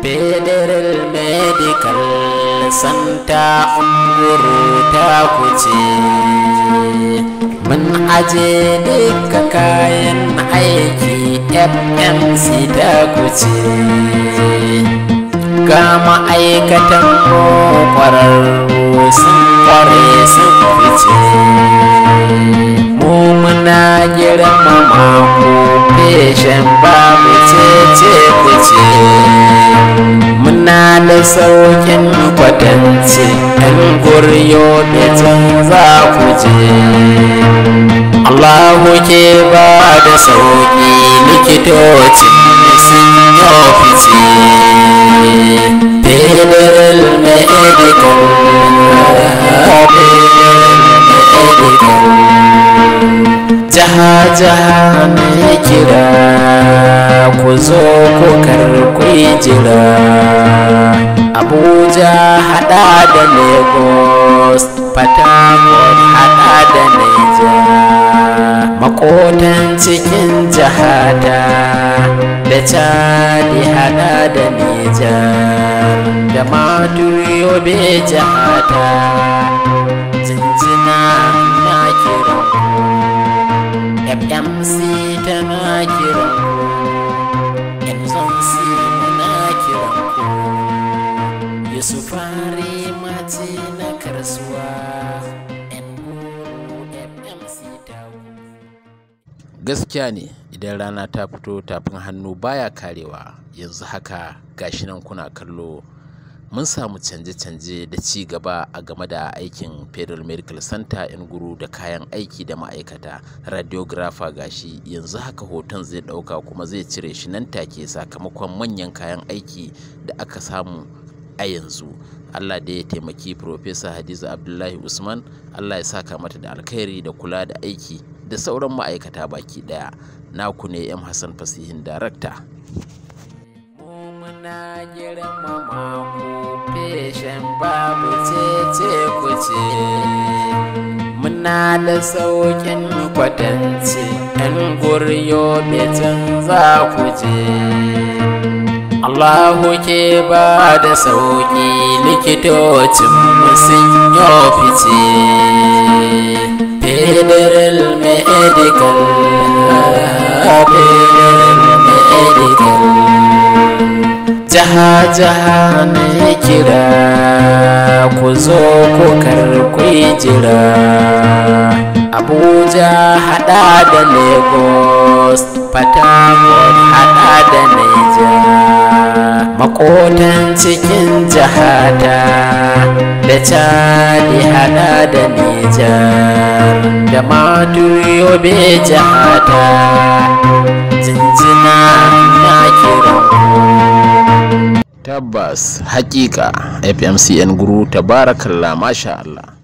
Federal Medical Center Unguru ta kuce. Mun aje duka kayan aiki FMC ta kuce. Ga ma'aikatan mu ƙwararru sun ƙware sun fice. Mu muna girmama ku feshin babu cece kuce. Muna da saukin kwatance ɗan guryo da can za ku je. Allahu ke ba da sauki likitocin sun yi fice. Federal Medical jaha ne kira ku zo ku karkwai jira. Abuja hada da Lagos, Port hada da Niger, makotan cikin jihata da Chadi hada da Niger, da Yobe jihata jinjina na kiran FMC tana kiran MZonC muna kiran Yusufari Mati na Karsuwa FMC ta. Gaskiya ne idan rana ta fito tafin hannu baya karewa. Yanzu haka gashi nan kuna kallo mun samu canje-canje da ci gaba a game da aikin Federal Medical Center Nguru da kayan aiki da ma'aikata. Radiographer gashi yanzu haka hoton zai dauka kuma zai cire shi nan take sakamakon manyan kayan aiki da aka samu a yanzu. Allah da ya taimaki Professor Hadiza Abdullahi Usman, Allah ya saka mata da alkhairi da kula da aiki da sauran ma'aikata baki daya. Naku ne M Hassan Fasihin Director. Muna girmama ku feshin babu cece kuce. Muna da saukin kwatance ɗan guryo betin za ku je. Allahu ke ba da sauki likitocin sun yi fice. Federal Medical jaha ne kira ku zo ku karkwai jira. Abuja hada da Lagos, Port hada da Niger, makotan cikin jihata da Chadi hada da Niger, da Yobe jihata jinjina na kiran. Tabbas hakika FMC Nguru tabarakallah masha Allah.